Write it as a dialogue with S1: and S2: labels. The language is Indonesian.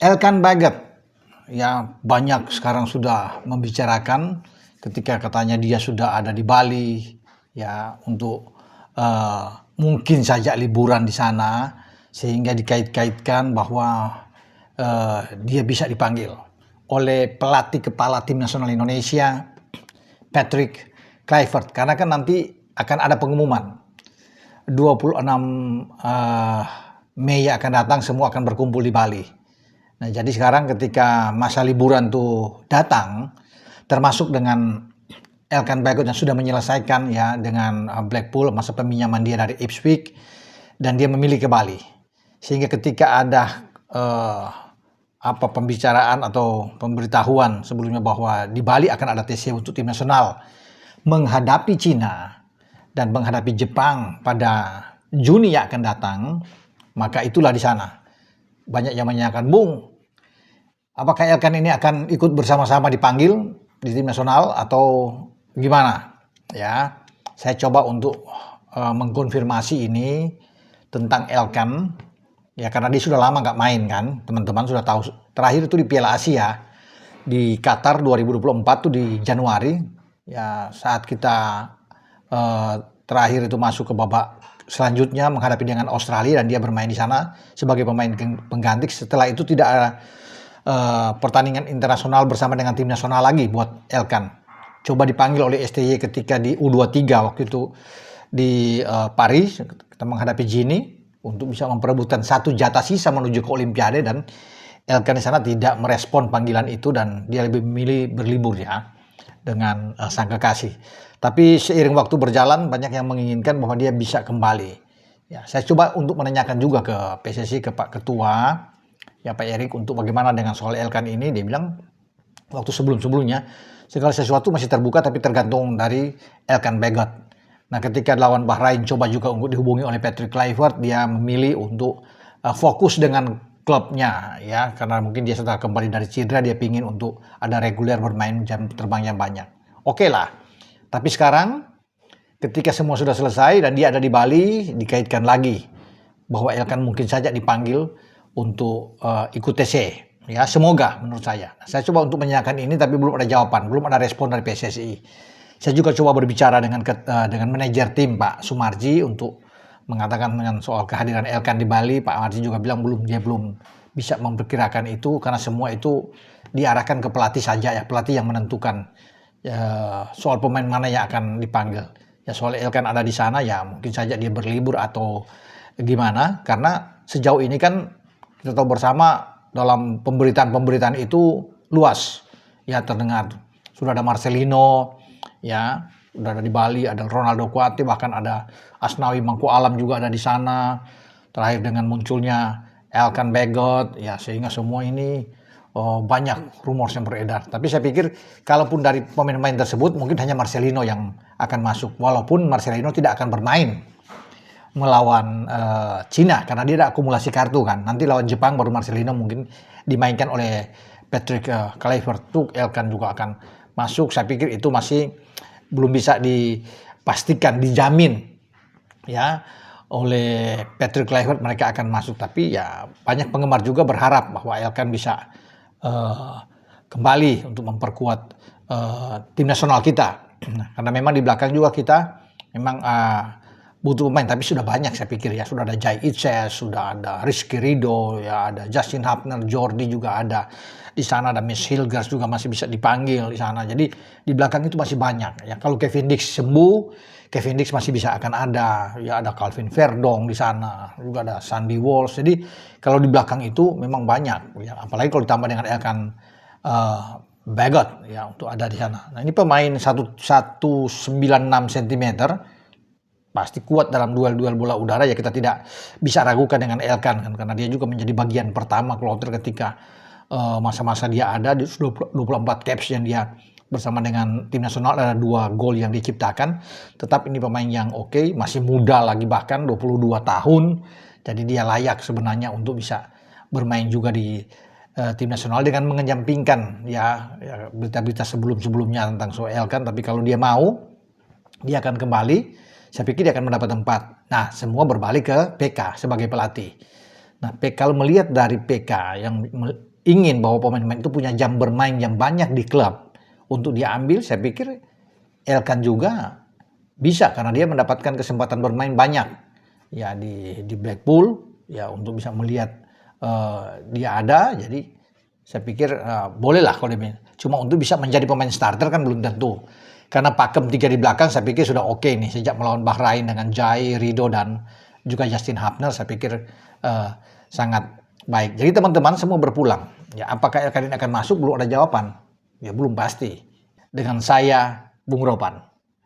S1: Elkan Baggett, ya banyak sekarang sudah membicarakan ketika katanya dia sudah ada di Bali, ya untuk mungkin saja liburan di sana, sehingga dikait-kaitkan bahwa dia bisa dipanggil oleh pelatih kepala tim nasional Indonesia, Patrick Kluivert, karena kan nanti akan ada pengumuman 26 Mei akan datang, semua akan berkumpul di Bali. Nah, jadi sekarang ketika masa liburan tuh datang, termasuk dengan Elkan Baggett yang sudah menyelesaikan ya dengan Blackpool masa peminjaman dia dari Ipswich, dan dia memilih ke Bali. Sehingga ketika ada pembicaraan atau pemberitahuan sebelumnya bahwa di Bali akan ada TC untuk tim nasional menghadapi Cina dan menghadapi Jepang pada Juni yang akan datang, maka itulah di sana. Banyak yang menanyakan, Bung, apakah Elkan ini akan ikut bersama-sama dipanggil di tim nasional atau gimana? Ya, saya coba untuk mengkonfirmasi ini tentang Elkan, ya karena dia sudah lama nggak main kan, teman-teman sudah tahu. Terakhir itu di Piala Asia di Qatar 2024 tuh di Januari, ya saat kita terakhir itu masuk ke babak selanjutnya menghadapi dengan Australia, dan dia bermain di sana sebagai pemain pengganti. Setelah itu tidak ada pertandingan internasional bersama dengan tim nasional lagi buat Elkan. Coba dipanggil oleh STY ketika di U23 waktu itu di Paris, kita menghadapi Gini untuk bisa memperebutkan satu jatah sisa menuju ke Olimpiade, dan Elkan di sana tidak merespon panggilan itu dan dia lebih memilih berlibur ya dengan sang kekasih. Tapi seiring waktu berjalan banyak yang menginginkan bahwa dia bisa kembali. Ya, saya coba untuk menanyakan juga ke PSSI, ke Pak Ketua, ya Pak Erik, untuk bagaimana dengan soal Elkan ini. Dia bilang waktu sebelum-sebelumnya segala sesuatu masih terbuka, tapi tergantung dari Elkan Baggett. Nah, ketika lawan Bahrain coba juga untuk dihubungi oleh Patrick Kluivert, dia memilih untuk fokus dengan klubnya ya, karena mungkin dia setelah kembali dari cedera dia pingin untuk ada reguler bermain jam terbang yang banyak. Oke lah. Tapi sekarang ketika semua sudah selesai dan dia ada di Bali, dikaitkan lagi bahwa Elkan mungkin saja dipanggil untuk ikut TC. Ya, semoga menurut saya. Saya coba untuk menanyakan ini tapi belum ada jawaban, belum ada respon dari PSSI. Saya juga coba berbicara dengan manajer tim Pak Sumarji untuk mengatakan dengan soal kehadiran Elkan di Bali. Pak Marji juga bilang dia belum bisa memperkirakan itu karena semua itu diarahkan ke pelatih saja ya, pelatih yang menentukan soal pemain mana yang akan dipanggil. Ya soal Elkan ada di sana ya mungkin saja dia berlibur atau gimana, karena sejauh ini kan kita tahu bersama dalam pemberitaan itu luas ya terdengar. Sudah ada Marcelino ya, sudah ada di Bali, ada Ronaldo Kuate, bahkan ada Asnawi Mangku Alam juga ada di sana. Terakhir dengan munculnya Elkan Baggett ya, sehingga semua ini banyak rumor yang beredar. Tapi saya pikir kalaupun dari pemain-pemain tersebut mungkin hanya Marcelino yang akan masuk, walaupun Marcelino tidak akan bermain melawan Cina karena dia ada akumulasi kartu kan. Nanti lawan Jepang baru Marcelino mungkin dimainkan oleh Patrick Kluivert. Tuh Elkan juga akan masuk. Saya pikir itu masih belum bisa dipastikan, dijamin ya oleh Patrick Kluivert mereka akan masuk. Tapi ya banyak penggemar juga berharap bahwa Elkan bisa kembali untuk memperkuat tim nasional kita. Karena memang di belakang juga kita memang butuh pemain, tapi sudah banyak saya pikir ya. Sudah ada Jai Itses, sudah ada Rizky Ridho, ya ada Justin Hapner, Jordi juga ada di sana, ada Miss Hilgers juga masih bisa dipanggil di sana. Jadi di belakang itu masih banyak ya. Kalau Kevin Dix sembuh, Kevin Dix masih bisa akan ada, ya ada Calvin Verdong di sana, juga ada Sandy Walsh. Jadi kalau di belakang itu memang banyak, ya. Apalagi kalau ditambah dengan Elkan Baggett ya untuk ada di sana. Nah ini pemain 196 cm, pasti kuat dalam duel-duel bola udara ya, kita tidak bisa ragukan dengan Elkan kan, karena dia juga menjadi bagian pertama kloter ketika masa-masa dia ada di 24 caps yang dia bersama dengan tim nasional, ada 2 gol yang diciptakan. Tetap ini pemain yang oke, masih muda lagi, bahkan 22 tahun. Jadi dia layak sebenarnya untuk bisa bermain juga di tim nasional dengan mengenyampingkan ya berita-berita sebelumnya tentang soal Elkan. Tapi kalau dia mau, dia akan kembali. Saya pikir dia akan mendapat tempat. Nah, semua berbalik ke PK sebagai pelatih. Nah, kalau melihat dari PK ingin bahwa pemain-pemain itu punya jam bermain yang banyak di klub untuk dia ambil, saya pikir Elkan juga bisa karena dia mendapatkan kesempatan bermain banyak ya di Blackpool ya untuk bisa melihat dia ada. Jadi saya pikir bolehlah kalau dia main. Cuma untuk bisa menjadi pemain starter kan belum tentu. Karena pakem 3 di belakang saya pikir sudah oke nih sejak melawan Bahrain dengan Jai, Rido dan juga Justin Hapner, saya pikir sangat baik. Jadi teman-teman semua berpulang. Ya, apakah Elkan ini akan masuk belum ada jawaban. Ya belum pasti. Dengan saya Bung Ropan.